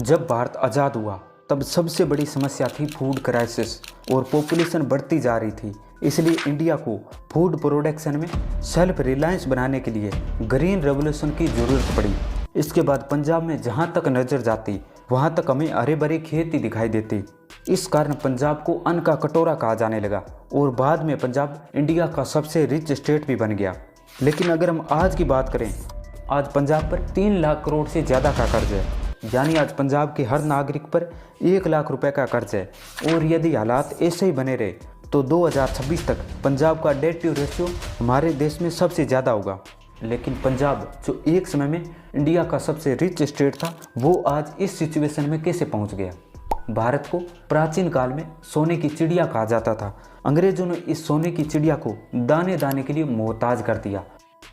जब भारत आज़ाद हुआ तब सबसे बड़ी समस्या थी फूड क्राइसिस और पॉपुलेशन बढ़ती जा रही थी। इसलिए इंडिया को फूड प्रोडक्शन में सेल्फ रिलायंस बनाने के लिए ग्रीन रेवोल्यूशन की ज़रूरत पड़ी। इसके बाद पंजाब में जहाँ तक नज़र जाती वहाँ तक हमें हरे भरे खेत ही दिखाई देते। इस कारण पंजाब को अन्न का कटोरा कहा जाने लगा और बाद में पंजाब इंडिया का सबसे रिच स्टेट भी बन गया। लेकिन अगर हम आज की बात करें, आज पंजाब पर 3 लाख करोड़ से ज़्यादा का कर्ज है, यानी आज पंजाब के हर नागरिक पर 1 लाख रुपए का कर्ज है। और यदि हालात ऐसे ही बने रहे तो 2026 तक पंजाब का डेट टू रेशियो हमारे देश में सबसे ज़्यादा होगा। लेकिन पंजाब जो एक समय में इंडिया का सबसे रिच स्टेट था, वो आज इस सिचुएशन में कैसे पहुंच गया। भारत को प्राचीन काल में सोने की चिड़िया कहा जाता था। अंग्रेजों ने इस सोने की चिड़िया को दाने दाने के लिए मोहताज कर दिया।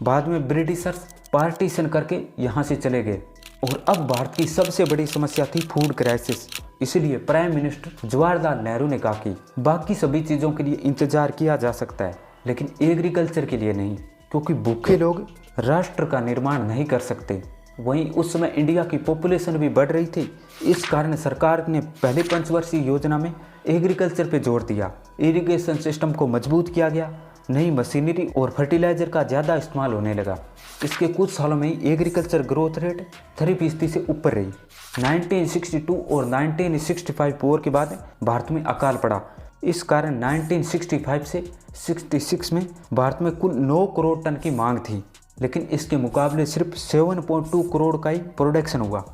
बाद में ब्रिटिशर्स पार्टीशन करके यहाँ से चले गए और अब भारत की सबसे बड़ी समस्या थी फूड क्राइसिस। इसलिए प्राइम मिनिस्टर जवाहरलाल नेहरू ने कहा कि बाकी सभी चीज़ों के लिए इंतजार किया जा सकता है, लेकिन एग्रीकल्चर के लिए नहीं, क्योंकि भूखे लोग राष्ट्र का निर्माण नहीं कर सकते। वहीं उस समय इंडिया की पॉपुलेशन भी बढ़ रही थी। इस कारण सरकार ने पहले पंचवर्षीय योजना में एग्रीकल्चर पे जोर दिया। इरिगेशन सिस्टम को मजबूत किया गया, नई मशीनरी और फर्टिलाइजर का ज़्यादा इस्तेमाल होने लगा। इसके कुछ सालों में ही एग्रीकल्चर ग्रोथ रेट 3% से ऊपर रही। 1962 और 1965 वॉर के बाद भारत में अकाल पड़ा। इस कारण 1965 से 66 में भारत में कुल 9 करोड़ टन की मांग थी, लेकिन इसके मुकाबले सिर्फ 7.2 करोड़ का ही प्रोडक्शन हुआ।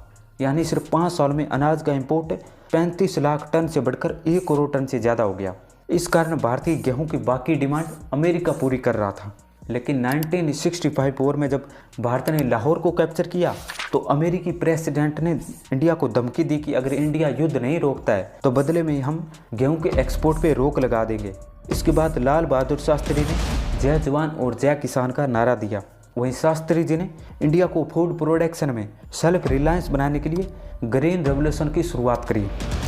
यानी सिर्फ 5 साल में अनाज का इंपोर्ट 35 लाख टन से बढ़कर 1 करोड़ टन से ज़्यादा हो गया। इस कारण भारतीय गेहूं की बाकी डिमांड अमेरिका पूरी कर रहा था। लेकिन 1965 वॉर में जब भारत ने लाहौर को कैप्चर किया तो अमेरिकी प्रेसिडेंट ने इंडिया को धमकी दी कि अगर इंडिया युद्ध नहीं रोकता है तो बदले में हम गेहूं के एक्सपोर्ट पे रोक लगा देंगे। इसके बाद लाल बहादुर शास्त्री ने जय जवान और जय किसान का नारा दिया। वहीं शास्त्री जी ने इंडिया को फूड प्रोडक्शन में सेल्फ रिलायंस बनाने के लिए ग्रीन रेवोल्यूशन की शुरुआत करी।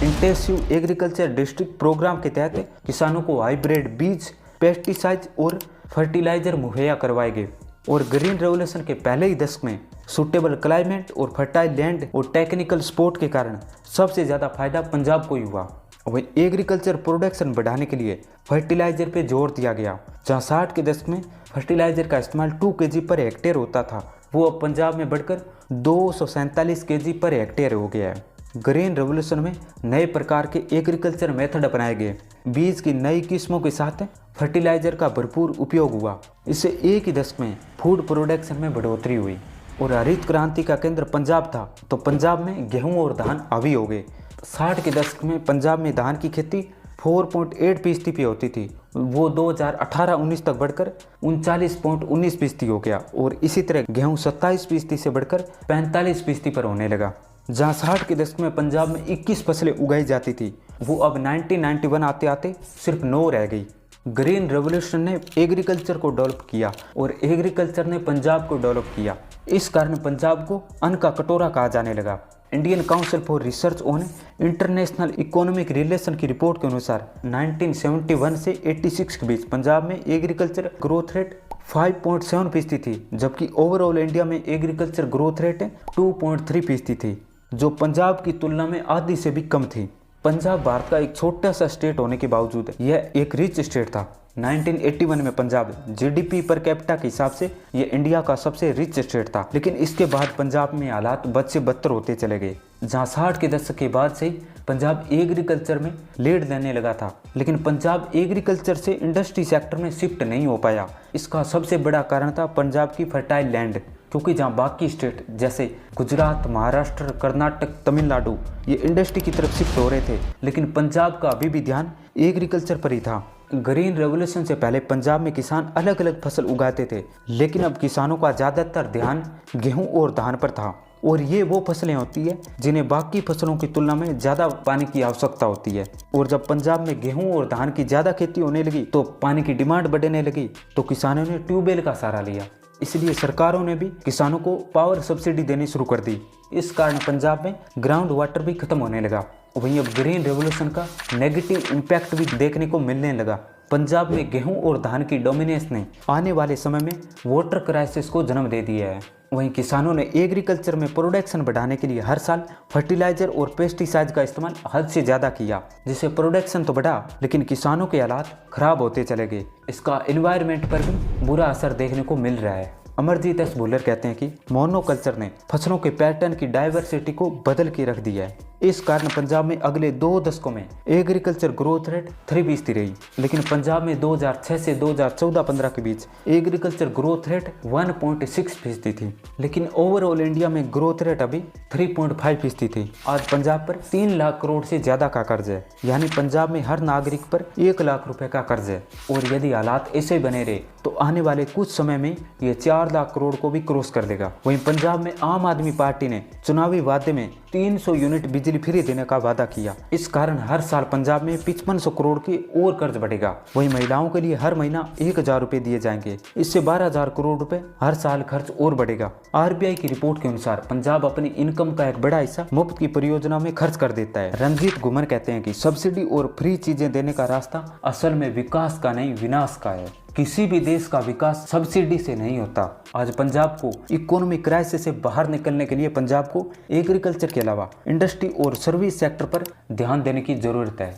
इंटेंसिव एग्रीकल्चर डिस्ट्रिक्ट प्रोग्राम के तहत किसानों को हाइब्रिड बीज, पेस्टिसाइड और फर्टिलाइजर मुहैया करवाए गए। और ग्रीन रेवोल्यूशन के पहले ही दशक में सूटेबल क्लाइमेट और फर्टाइल लैंड और टेक्निकल सपोर्ट के कारण सबसे ज़्यादा फायदा पंजाब को ही हुआ। वहीं एग्रीकल्चर प्रोडक्शन बढ़ाने के लिए फर्टिलाइजर पे जोर दिया गया। जहां 60 के दशक में फर्टिलाइजर का इस्तेमाल 2 kg पर हेक्टेयर होता था, वो अब पंजाब में बढ़कर 247 kg पर हेक्टेयर हो गया है। ग्रीन रेवोल्यूशन में नए प्रकार के एग्रीकल्चर मेथड अपनाए गए। बीज की नई किस्मों के साथ फर्टिलाइजर का भरपूर उपयोग हुआ। इससे एक ही दशक में फूड प्रोडक्शन में बढ़ोतरी हुई। और हरित क्रांति का केंद्र पंजाब था, तो पंजाब में गेहूं और धान हावी हो गए। 60 के दशक में पंजाब में धान की खेती 4.8% पे होती थी, वो 2018-19 तक बढ़कर 39.19% हो गया। और इसी तरह गेहूं 27% से बढ़कर 45% पर होने लगा। जहां 60 के दशक में पंजाब में 21 फसलें उगाई जाती थी, वो अब 1991 आते आते सिर्फ 9 रह गई। ग्रीन रेवोल्यूशन ने एग्रीकल्चर को डेवलप किया और एग्रीकल्चर ने पंजाब को डेवलप किया। इस कारण पंजाब को अन्न का कटोरा कहा जाने लगा। Indian council for research on international economic relation की रिपोर्ट के अनुसार 1971 से 86 के बीच पंजाब में एग्रीकल्चर ग्रोथ रेट 5.7% थी, जबकि ओवरऑल इंडिया में एग्रीकल्चर ग्रोथ रेट 2.3% थी, जो पंजाब की तुलना में आधी से भी कम थी। पंजाब भारत का एक छोटा सा स्टेट होने के बावजूद यह एक रिच स्टेट था। 1981 में पंजाब जीडीपी पर कैपिटा के हिसाब से यह इंडिया का सबसे रिच स्टेट था। लेकिन इसके बाद पंजाब में हालात बद से बदतर होते चले गए। जहां 60 के दशक के बाद से ही पंजाब एग्रीकल्चर में लीड लेने लगा था, लेकिन पंजाब एग्रीकल्चर से इंडस्ट्री सेक्टर में शिफ्ट नहीं हो पाया। इसका सबसे बड़ा कारण था पंजाब की फर्टाइल लैंड, क्योंकि जहां बाकी स्टेट जैसे गुजरात, महाराष्ट्र, कर्नाटक, तमिलनाडु ये इंडस्ट्री की तरफ शिफ्ट हो रहे थे, लेकिन पंजाब का अभी भी ध्यान एग्रीकल्चर पर ही था। ग्रीन रेवोल्यूशन से पहले पंजाब में किसान अलग अलग फसल उगाते थे, लेकिन अब किसानों का ज़्यादातर ध्यान गेहूं और धान पर था। और ये वो फसलें होती है जिन्हें बाकी फसलों की तुलना में ज़्यादा पानी की आवश्यकता होती है। और जब पंजाब में गेहूं और धान की ज़्यादा खेती होने लगी तो पानी की डिमांड बढ़ने लगी, तो किसानों ने ट्यूबवेल का सहारा लिया। इसलिए सरकारों ने भी किसानों को पावर सब्सिडी देनी शुरू कर दी। इस कारण पंजाब में ग्राउंड वाटर भी खत्म होने लगा। वहीं अब ग्रीन रेवोल्यूशन का नेगेटिव इम्पैक्ट भी देखने को मिलने लगा। पंजाब में गेहूं और धान की डोमिनेंस ने आने वाले समय में वाटर क्राइसिस को जन्म दे दिया है। वहीं किसानों ने एग्रीकल्चर में प्रोडक्शन बढ़ाने के लिए हर साल फर्टिलाइजर और पेस्टिसाइड का इस्तेमाल हद से ज़्यादा किया, जिससे प्रोडक्शन तो बढ़ा लेकिन किसानों के हालात खराब होते चले गए। इसका एनवायरनमेंट पर भी बुरा असर देखने को मिल रहा है। अमरजीत एस भुल्लर कहते हैं कि मोनोकल्चर ने फसलों के पैटर्न की डाइवर्सिटी को बदल के रख दिया है। इस कारण पंजाब में अगले 2 दशकों में एग्रीकल्चर ग्रोथ रेट 3% रही, लेकिन पंजाब में 2006 से 2014-15 के बीच एग्रीकल्चर ग्रोथ रेट 1.6% थी, लेकिन ओवरऑल इंडिया में ग्रोथ रेट अभी 3.5% थी। आज पंजाब पर 3 लाख करोड़ से ज़्यादा का कर्ज है, यानी पंजाब में हर नागरिक पर 1 लाख रुपए का कर्ज है। और यदि हालात ऐसे बने रहे तो आने वाले कुछ समय में ये 4 लाख करोड़ को भी क्रॉस कर देगा। वहीं पंजाब में आम आदमी पार्टी ने चुनावी वादे में 300 यूनिट बिजली फ्री देने का वादा किया। इस कारण हर साल पंजाब में 5500 करोड़ की और कर्ज बढ़ेगा। वहीं महिलाओं के लिए हर महीना 1000 रुपए दिए जाएंगे। इससे 12000 करोड़ रुपए हर साल खर्च और बढ़ेगा। आरबीआई की रिपोर्ट के अनुसार पंजाब अपनी इनकम का एक बड़ा हिस्सा मुफ्त की परियोजना में खर्च कर देता है। रंजीत घुमर कहते हैं कि सब्सिडी और फ्री चीजें देने का रास्ता असल में विकास का नहीं विनाश का है। किसी भी देश का विकास सब्सिडी से नहीं होता। आज पंजाब को इकोनॉमिक क्राइसिस से बाहर निकलने के लिए पंजाब को एग्रीकल्चर के अलावा इंडस्ट्री और सर्विस सेक्टर पर ध्यान देने की जरूरत है।